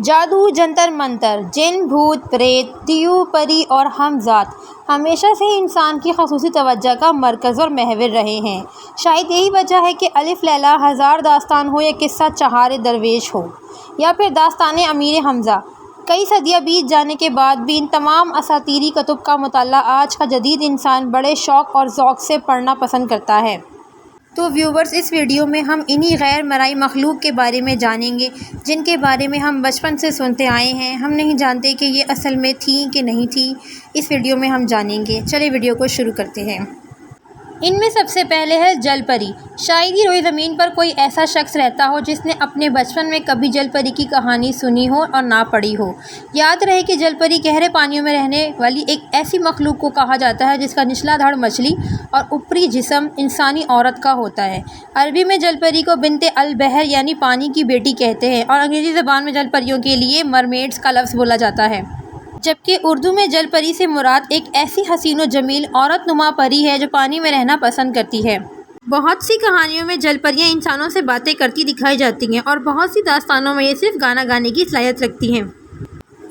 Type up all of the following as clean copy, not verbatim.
جادو، جنتر منتر، جن، بھوت، پریت، دیو، پری اور ہم ذات ہمیشہ سے ہی انسان کی خصوصی توجہ کا مرکز اور محور رہے ہیں۔ شاید یہی وجہ ہے کہ الف لیلہ، ہزار داستان ہو یا قصہ چہار درویش ہو یا پھر داستان امیر حمزہ، کئی صدیاں بیت جانے کے بعد بھی ان تمام اساطیری کتب کا مطالعہ آج کا جدید انسان بڑے شوق اور ذوق سے پڑھنا پسند کرتا ہے۔ تو ویورز، اس ویڈیو میں ہم انہی غیر مرئی مخلوق کے بارے میں جانیں گے جن کے بارے میں ہم بچپن سے سنتے آئے ہیں۔ ہم نہیں جانتے کہ یہ اصل میں تھیں کہ نہیں تھیں، اس ویڈیو میں ہم جانیں گے۔ چلے ویڈیو کو شروع کرتے ہیں۔ ان میں سب سے پہلے ہے جل پری۔ شاید ہی روئے زمین پر کوئی ایسا شخص رہتا ہو جس نے اپنے بچپن میں کبھی جل پری کی کہانی سنی ہو اور نہ پڑھی ہو۔ یاد رہے کہ جل پری گہرے پانیوں میں رہنے والی ایک ایسی مخلوق کو کہا جاتا ہے جس کا نچلا دھڑ مچھلی اور اوپری جسم انسانی عورت کا ہوتا ہے۔ عربی میں جل پری کو بنت البحر یعنی پانی کی بیٹی کہتے ہیں اور انگریزی زبان میں جل پریوں کے لیے مرمیڈز کا لفظ بولا جاتا ہے، جبکہ اردو میں جل پری سے مراد ایک ایسی حسین و جمیل عورت نما پری ہے جو پانی میں رہنا پسند کرتی ہے۔ بہت سی کہانیوں میں جل پریاں انسانوں سے باتیں کرتی دکھائی جاتی ہیں اور بہت سی داستانوں میں یہ صرف گانا گانے کی صلاحیت رکھتی ہیں۔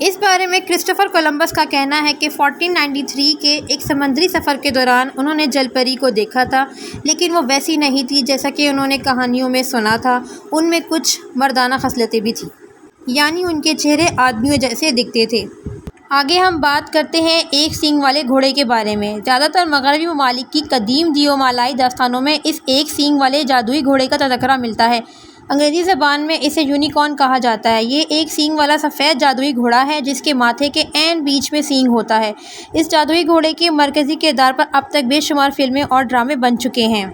اس بارے میں کرسٹوفر کولمبس کا کہنا ہے کہ 1493 کے ایک سمندری سفر کے دوران انہوں نے جل پری کو دیکھا تھا، لیکن وہ ویسی نہیں تھی جیسا کہ انہوں نے کہانیوں میں سنا تھا۔ ان میں کچھ مردانہ خصلتیں بھی تھیں، یعنی ان کے چہرے آدمیوں جیسے دکھتے تھے۔ آگے ہم بات کرتے ہیں ایک سینگ والے گھوڑے کے بارے میں۔ زیادہ تر مغربی ممالک کی قدیم دیو مالائی داستانوں میں اس ایک سینگ والے جادوئی گھوڑے کا تذکرہ ملتا ہے۔ انگریزی زبان میں اسے یونیکارن کہا جاتا ہے۔ یہ ایک سینگ والا سفید جادوئی گھوڑا ہے جس کے ماتھے کے عین بیچ میں سینگ ہوتا ہے۔ اس جادوئی گھوڑے کے مرکزی کردار پر اب تک بے شمار فلمیں اور ڈرامے بن چکے ہیں۔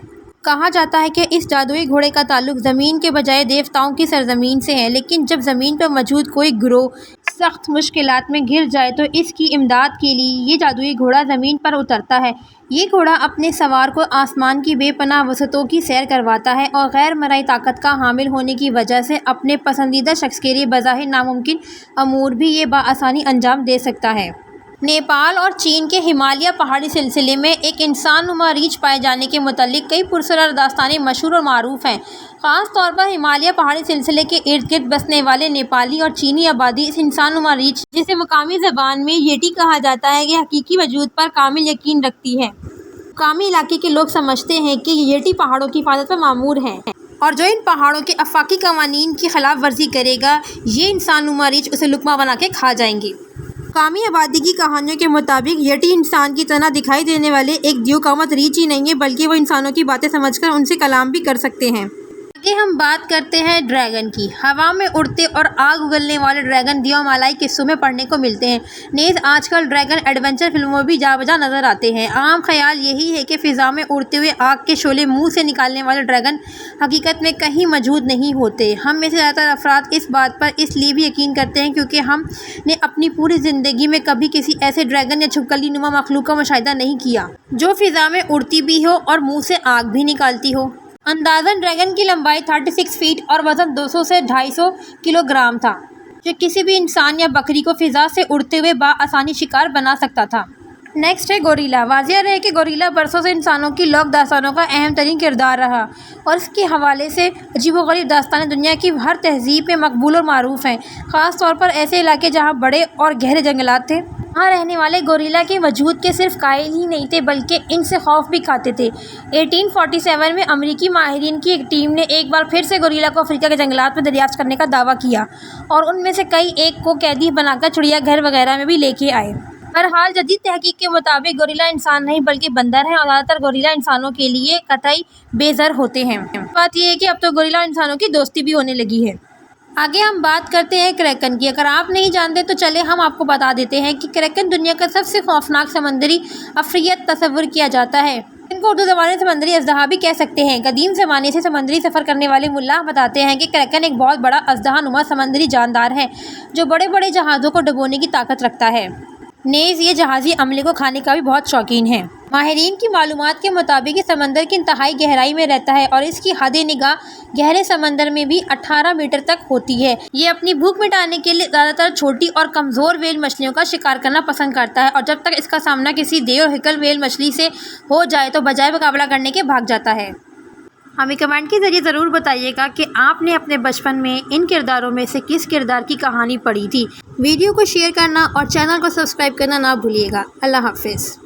کہا جاتا ہے کہ اس جادوئی گھوڑے کا تعلق زمین کے بجائے دیوتاؤں کی سرزمین سے ہے، لیکن جب زمین پر موجود کوئی گروہ سخت مشکلات میں گھر جائے تو اس کی امداد کے لیے یہ جادوئی گھوڑا زمین پر اترتا ہے۔ یہ گھوڑا اپنے سوار کو آسمان کی بے پناہ وسعتوں کی سیر کرواتا ہے اور غیر مرئی طاقت کا حامل ہونے کی وجہ سے اپنے پسندیدہ شخص کے لیے بظاہر ناممکن امور بھی یہ بآسانی انجام دے سکتا ہے۔ نیپال اور چین کے ہمالیہ پہاڑی سلسلے میں ایک انسان نما ریچھ پائے جانے کے متعلق کئی پراسرار داستانیں مشہور اور معروف ہیں۔ خاص طور پر ہمالیہ پہاڑی سلسلے کے ارد گرد بسنے والے نیپالی اور چینی آبادی اس انسان نما ریچھ، جسے مقامی زبان میں یٹی کہا جاتا ہے، کے حقیقی وجود پر کامل یقین رکھتی ہے۔ مقامی علاقے کے لوگ سمجھتے ہیں کہ یہ یٹی پہاڑوں کی حفاظت پر مامور ہیں اور جو ان پہاڑوں کے آفاقی قوانین کی خلاف ورزی کرے گا، یہ انسان نما ریچھ اسے لقمہ بنا کے کھا جائیں گے۔ مقامی آبادی کی کہانیوں کے مطابق یٹی انسان کی طرح دکھائی دینے والے ایک دیو قامت ریچھ ہی نہیں ہے، بلکہ وہ انسانوں کی باتیں سمجھ کر ان سے کلام بھی کر سکتے ہیں۔ آگے ہم بات کرتے ہیں ڈریگن کی۔ ہوا میں اڑتے اور آگ اگلنے والے ڈریگن دیو مالائی قصوں میں پڑھنے کو ملتے ہیں۔ نیز آج کل ڈریگن ایڈونچر فلموں میں بھی جا بجا نظر آتے ہیں۔ عام خیال یہی ہے کہ فضا میں اڑتے ہوئے آگ کے شعلے منہ سے نکالنے والے ڈریگن حقیقت میں کہیں موجود نہیں ہوتے۔ ہم میں سے زیادہ تر افراد اس بات پر اس لیے بھی یقین کرتے ہیں کیونکہ ہم نے اپنی پوری زندگی میں کبھی کسی ایسے ڈریگن یا چھپکلی نما مخلوق کا مشاہدہ نہیں کیا جو فضا میں اڑتی بھی ہو اور منہ سے آگ بھی نکالتی ہو۔ اندازاً ڈریگن کی لمبائی 36 فیٹ اور وزن 200 سے 250 کلو گرام تھا، جو کسی بھی انسان یا بکری کو فضا سے اڑتے ہوئے بآسانی شکار بنا سکتا تھا۔ نیکسٹ ہے گوریلا۔ واضح رہے کہ گوریلا برسوں سے انسانوں کی لوک داستانوں کا اہم ترین کردار رہا اور اس کے حوالے سے عجیب و غریب داستانیں دنیا کی ہر تہذیب میں مقبول اور معروف ہیں، خاص طور پر ایسے علاقے جہاں بڑے اور گہرے جنگلات تھے۔ وہاں رہنے والے گوریلا کے وجود کے صرف قائل ہی نہیں تھے بلکہ ان سے خوف بھی کھاتے تھے۔ 1847 میں امریکی ماہرین کی ایک ٹیم نے ایک بار پھر سے گوریلا کو افریقہ کے جنگلات میں دریافت کرنے کا دعویٰ کیا اور ان میں سے کئی ایک کو قیدی بنا کر چڑیا گھر وغیرہ میں بھی لے کے آئے۔ بہرحال جدید تحقیق کے مطابق گوریلا انسان نہیں بلکہ بندر ہیں اور زیادہ تر گوریلا انسانوں کے لیے قطعی بے زر ہوتے ہیں۔ بات یہ ہے کہ اب تو گوریلا انسانوں کی دوستی بھی ہونے لگی ہے۔ آگے ہم بات کرتے ہیں کریکن کی۔ اگر آپ نہیں جانتے تو چلے ہم آپ کو بتا دیتے ہیں کہ کریکن دنیا کا سب سے خوفناک سمندری عفریت تصور کیا جاتا ہے۔ ان کو اردو زبان میں سمندری اژدہا بھی کہہ سکتے ہیں۔ قدیم زمانے سے سمندری سفر کرنے والے ملاح بتاتے ہیں کہ کریکن ایک بہت بڑا اژدہا نما سمندری جاندار ہے جو بڑے بڑے جہازوں کو ڈبونے کی طاقت رکھتا ہے۔ نیز یہ جہازی عملے کو کھانے کا بھی بہت شوقین ہے۔ ماہرین کی معلومات کے مطابق یہ سمندر کی انتہائی گہرائی میں رہتا ہے اور اس کی حد نگاہ گہرے سمندر میں بھی 18 میٹر تک ہوتی ہے۔ یہ اپنی بھوک مٹانے کے لیے زیادہ تر چھوٹی اور کمزور ویل مچھلیوں کا شکار کرنا پسند کرتا ہے اور جب تک اس کا سامنا کسی دیو ہکل ویل مچھلی سے ہو جائے تو بجائے مقابلہ کرنے کے بھاگ جاتا ہے۔ ہمیں کمنٹ کے ذریعے ضرور بتائیے گا کہ آپ نے اپنے بچپن میں ان کرداروں میں سے کس کردار کی کہانی پڑھی تھی۔ ویڈیو کو شیئر کرنا اور چینل کو سبسکرائب کرنا نہ بھولیے گا۔ اللہ حافظ۔